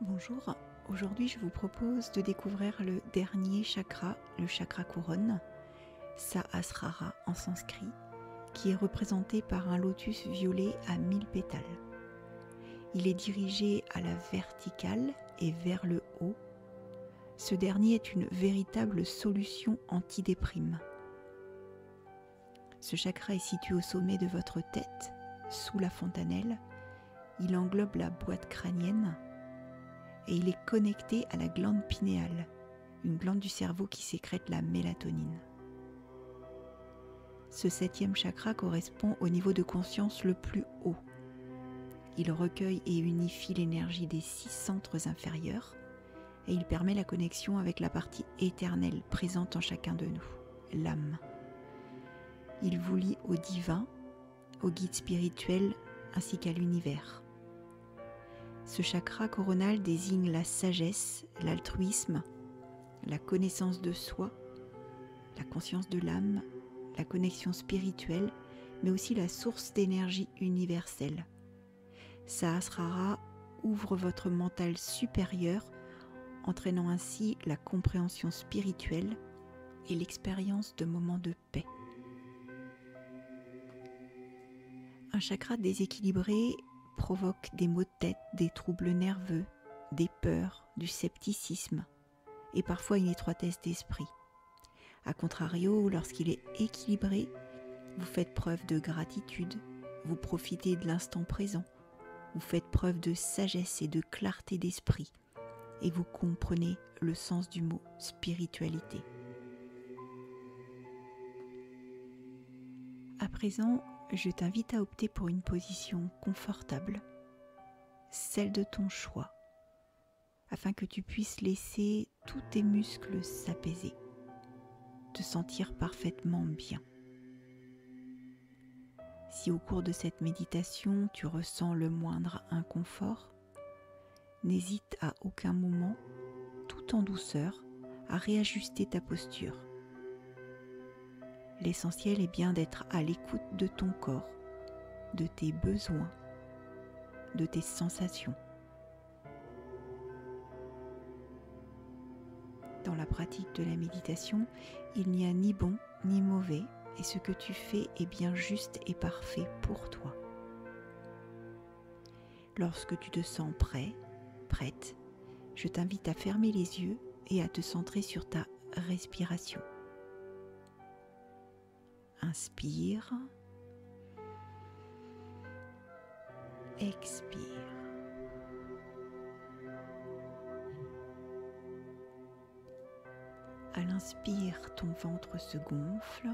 Bonjour, aujourd'hui je vous propose de découvrir le dernier chakra, le chakra couronne, Sahasrara en sanskrit, qui est représenté par un lotus violet à 1000 pétales. Il est dirigé à la verticale et vers le haut. Ce dernier est une véritable solution antidéprime. Ce chakra est situé au sommet de votre tête, sous la fontanelle. Il englobe la boîte crânienne et il est connecté à la glande pinéale, une glande du cerveau qui sécrète la mélatonine. Ce 7e chakra correspond au niveau de conscience le plus haut. Il recueille et unifie l'énergie des 6 centres inférieurs et il permet la connexion avec la partie éternelle présente en chacun de nous, l'âme. Il vous lie au divin, au guide spirituel ainsi qu'à l'univers. Ce chakra coronal désigne la sagesse, l'altruisme, la connaissance de soi, la conscience de l'âme, la connexion spirituelle, mais aussi la source d'énergie universelle. Sahasrara ouvre votre mental supérieur, entraînant ainsi la compréhension spirituelle et l'expérience de moments de paix. Un chakra déséquilibré provoque des maux de tête, des troubles nerveux, des peurs, du scepticisme et parfois une étroitesse d'esprit. A contrario, lorsqu'il est équilibré, vous faites preuve de gratitude, vous profitez de l'instant présent, vous faites preuve de sagesse et de clarté d'esprit et vous comprenez le sens du mot spiritualité. À présent, je t'invite à opter pour une position confortable, celle de ton choix, afin que tu puisses laisser tous tes muscles s'apaiser, te sentir parfaitement bien. Si au cours de cette méditation tu ressens le moindre inconfort, n'hésite à aucun moment, tout en douceur, à réajuster ta posture. L'essentiel est bien d'être à l'écoute de ton corps, de tes besoins, de tes sensations. Dans la pratique de la méditation, il n'y a ni bon ni mauvais et ce que tu fais est bien juste et parfait pour toi. Lorsque tu te sens prêt, prête, je t'invite à fermer les yeux et à te centrer sur ta respiration. Inspire, expire. À l'inspire, ton ventre se gonfle,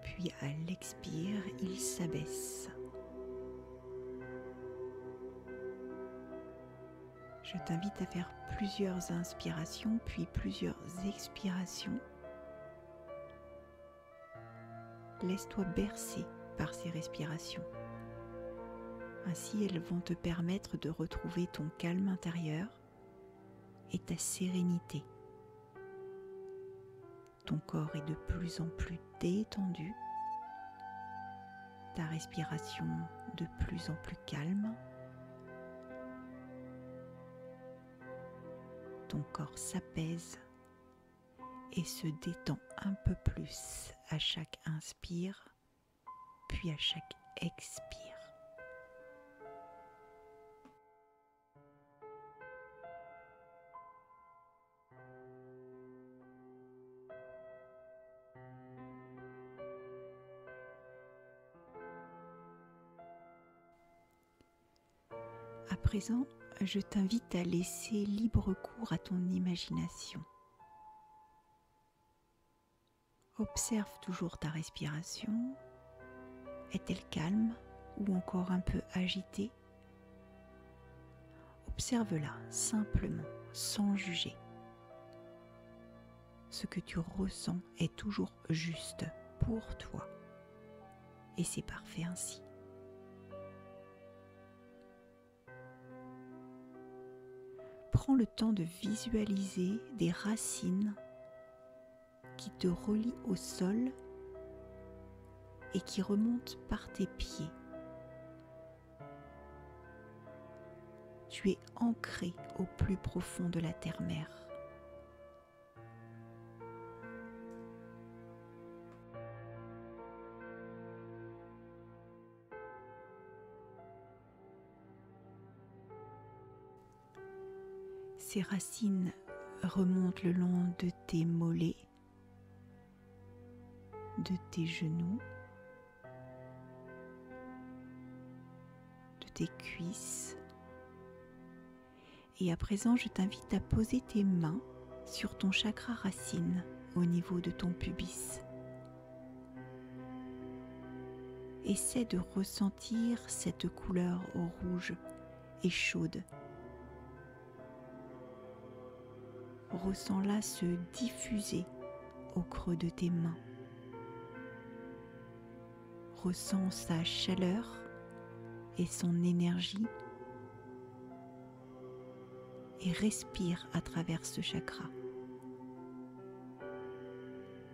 puis à l'expire, il s'abaisse. Je t'invite à faire plusieurs inspirations, puis plusieurs expirations. Laisse-toi bercer par ces respirations. Ainsi, elles vont te permettre de retrouver ton calme intérieur et ta sérénité. Ton corps est de plus en plus détendu, ta respiration de plus en plus calme. Ton corps s'apaise et se détend un peu plus à chaque inspire, puis à chaque expire. À présent, je t'invite à laisser libre cours à ton imagination. Observe toujours ta respiration. Est-elle calme ou encore un peu agitée? Observe-la simplement, sans juger. Ce que tu ressens est toujours juste pour toi. Et c'est parfait ainsi. Prends le temps de visualiser des racines qui te relient au sol et qui remontent par tes pieds. tu es ancré au plus profond de la terre-mère. Ces racines remontent le long de tes mollets, de tes genoux, de tes cuisses. Et à présent, je t'invite à poser tes mains sur ton chakra racine au niveau de ton pubis. Essaie de ressentir cette couleur rouge et chaude. Ressens-la se diffuser au creux de tes mains. Ressens sa chaleur et son énergie et respire à travers ce chakra.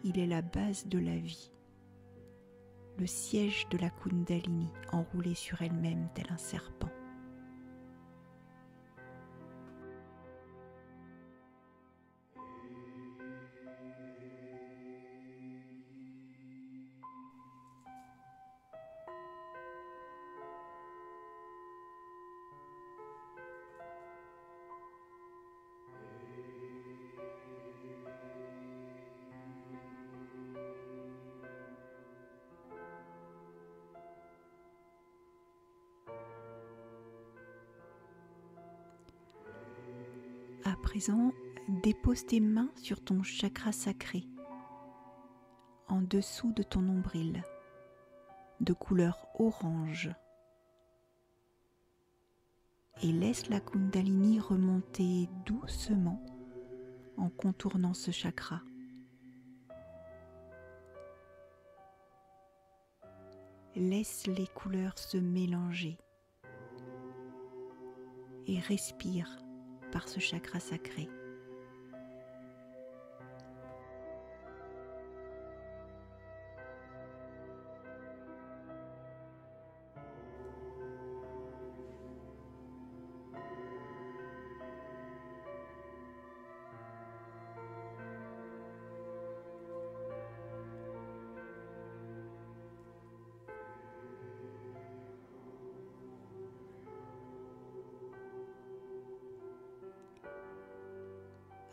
Il est la base de la vie, le siège de la Kundalini enroulé sur elle-même tel un serpent. À présent, dépose tes mains sur ton chakra sacré, en dessous de ton nombril, de couleur orange, et laisse la Kundalini remonter doucement en contournant ce chakra. Laisse les couleurs se mélanger et respire par ce chakra sacré.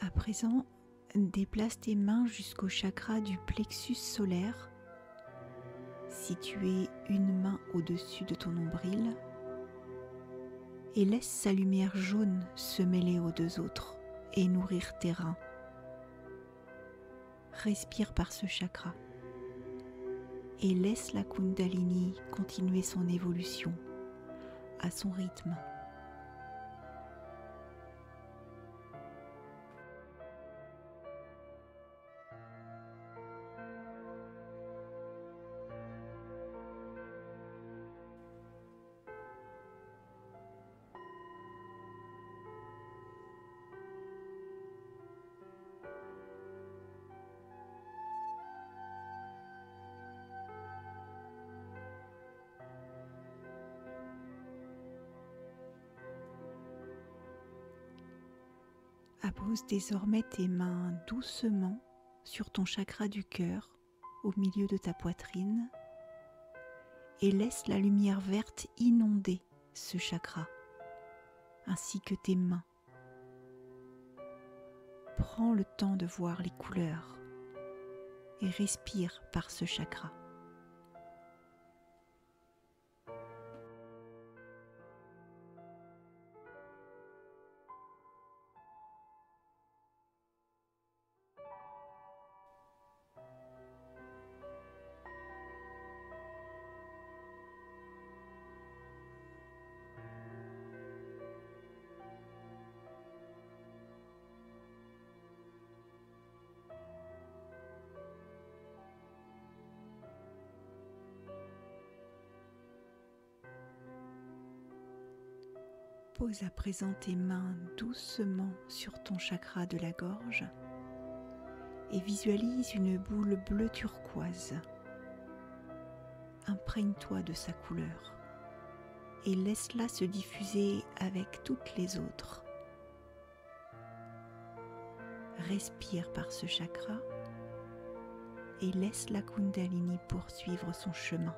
À présent, déplace tes mains jusqu'au chakra du plexus solaire, situé une main au-dessus de ton nombril, et laisse sa lumière jaune se mêler aux deux autres et nourrir tes reins. Respire par ce chakra et laisse la Kundalini continuer son évolution à son rythme. Appose désormais tes mains doucement sur ton chakra du cœur, au milieu de ta poitrine, et laisse la lumière verte inonder ce chakra, ainsi que tes mains. Prends le temps de voir les couleurs et respire par ce chakra. Pose à présent tes mains doucement sur ton chakra de la gorge et visualise une boule bleu turquoise. Imprègne-toi de sa couleur et laisse-la se diffuser avec toutes les autres. Respire par ce chakra et laisse la Kundalini poursuivre son chemin.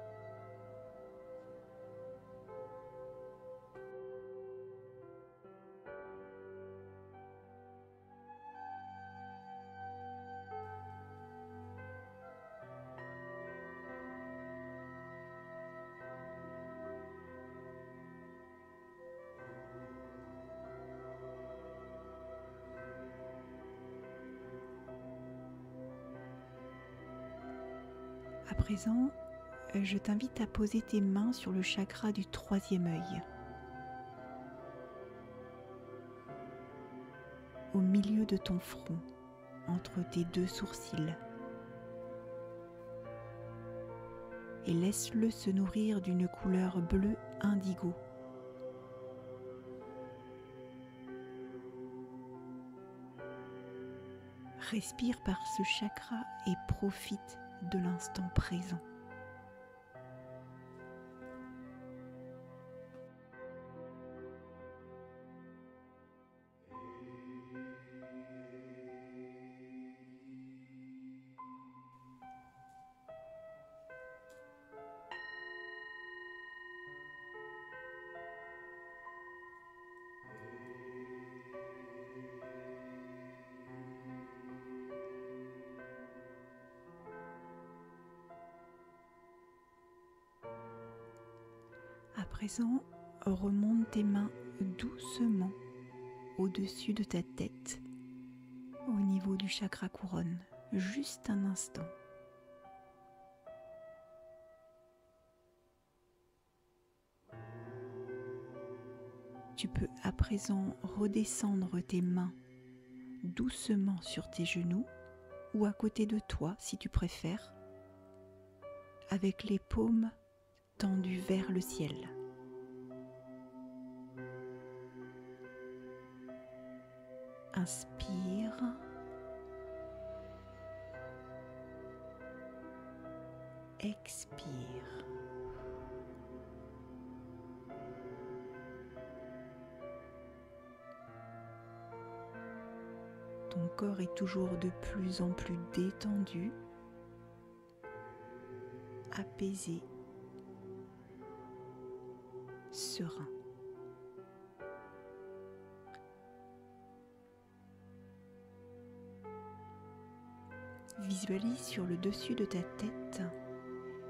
À présent, je t'invite à poser tes mains sur le chakra du troisième œil, au milieu de ton front, entre tes deux sourcils, et laisse-le se nourrir d'une couleur bleue indigo. Respire par ce chakra et profite de l'instant présent. À présent, remonte tes mains doucement au-dessus de ta tête, au niveau du chakra couronne, juste un instant. Tu peux à présent redescendre tes mains doucement sur tes genoux ou à côté de toi si tu préfères, avec les paumes tendues vers le ciel. Inspire. Expire. Ton corps est toujours de plus en plus détendu, apaisé, serein. Visualise sur le dessus de ta tête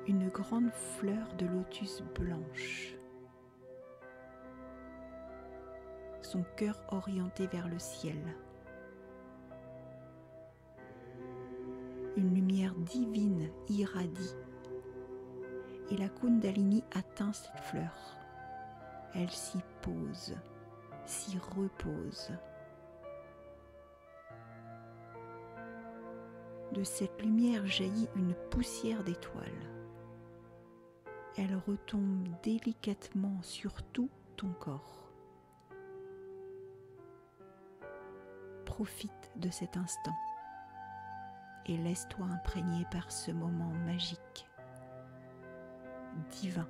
une grande fleur de lotus blanche. Son cœur orienté vers le ciel. Une lumière divine irradie et la Kundalini atteint cette fleur. Elle s'y pose, s'y repose. De cette lumière jaillit une poussière d'étoiles. Elle retombe délicatement sur tout ton corps. Profite de cet instant et laisse-toi imprégner par ce moment magique, divin.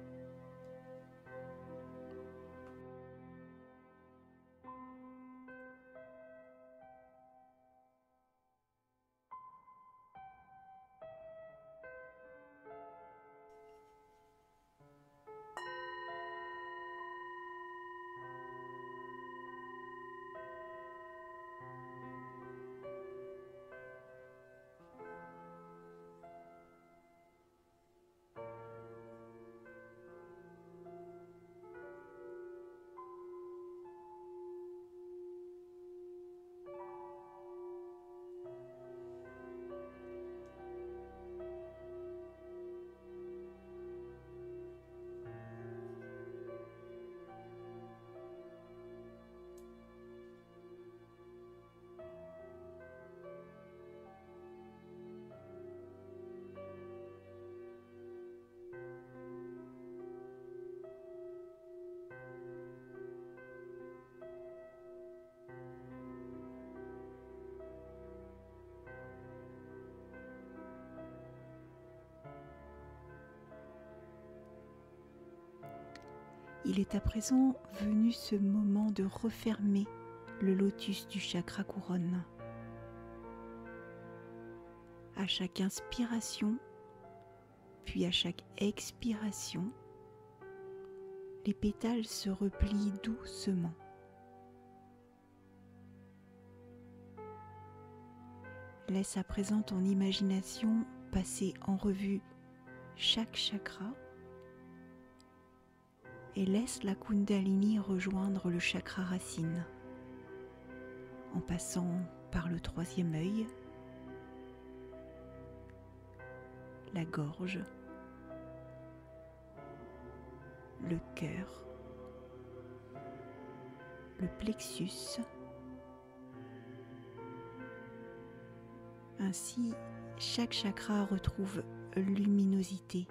Il est à présent venu ce moment de refermer le lotus du chakra couronne. À chaque inspiration, puis à chaque expiration, les pétales se replient doucement. Laisse à présent ton imagination passer en revue chaque chakra et laisse la Kundalini rejoindre le chakra racine en passant par le troisième œil, la gorge, le cœur, le plexus. Ainsi, chaque chakra retrouve luminosité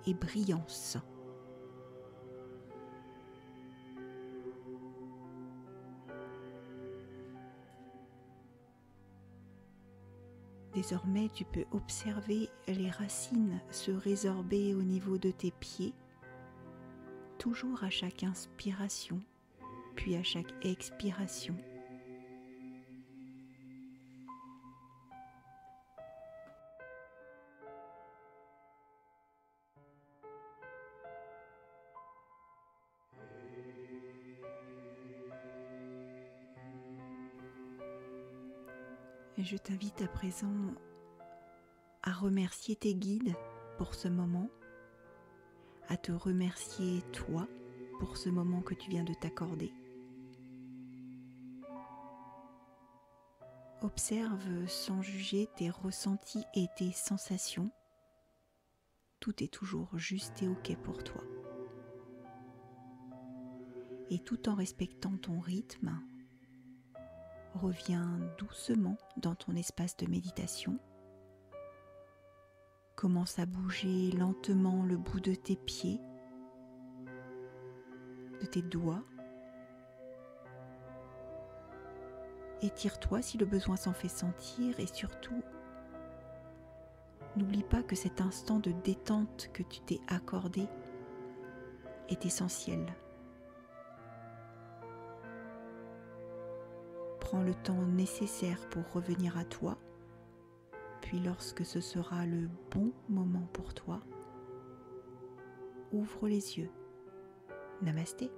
et brillance. Désormais, tu peux observer les racines se résorber au niveau de tes pieds, toujours à chaque inspiration, puis à chaque expiration. Et je t'invite à présent à remercier tes guides pour ce moment, à te remercier toi pour ce moment que tu viens de t'accorder. Observe sans juger tes ressentis et tes sensations. Tout est toujours juste et ok pour toi. Et tout en respectant ton rythme, reviens doucement dans ton espace de méditation. Commence à bouger lentement le bout de tes pieds, de tes doigts. Étire-toi si le besoin s'en fait sentir et surtout, n'oublie pas que cet instant de détente que tu t'es accordé est essentiel. Prends le temps nécessaire pour revenir à toi, puis lorsque ce sera le bon moment pour toi, ouvre les yeux. Namasté.